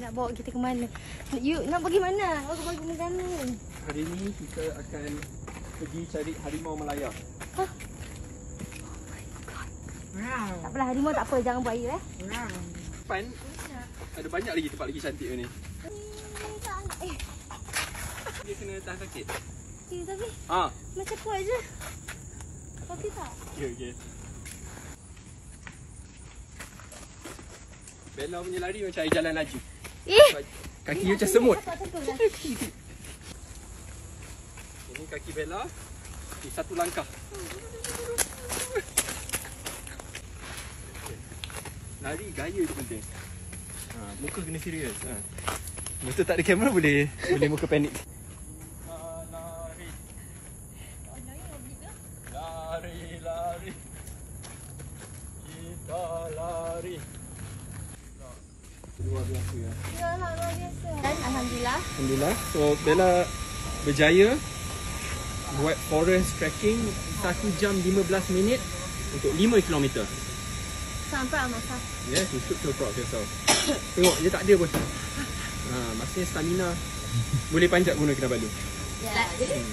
nak bawa kita ke mana? Nak pergi mana? Bagi negara. Hari ni kita akan pergi cari harimau Melaya. Hah? Tak apalah, harimau tak apa, jangan buat air Depan ada banyak lagi tempat lagi cantik ni. Dia kena tahan sakit. Tapi macam kuat je. Tapi tak. Okey. Bella punya lari macam air jalan laju. Kaki dia macam semut. Ini kaki Bella. Ini satu langkah. Lari gaya tu penting. Muka kena serius. Betul tak ada kamera boleh muka panik. Lari. Kita lari. Luar biasa ya. Ya, luar biasa. Dan alhamdulillah. So Bella berjaya buat forest trekking 1 jam 15 minit untuk 5 km. So I'm proud of myself. Yes, you should feel proud of yourself. Tengok, dia tak ada pun. Maksudnya stamina boleh panjat Gunung Kinabalu. Ya, jadi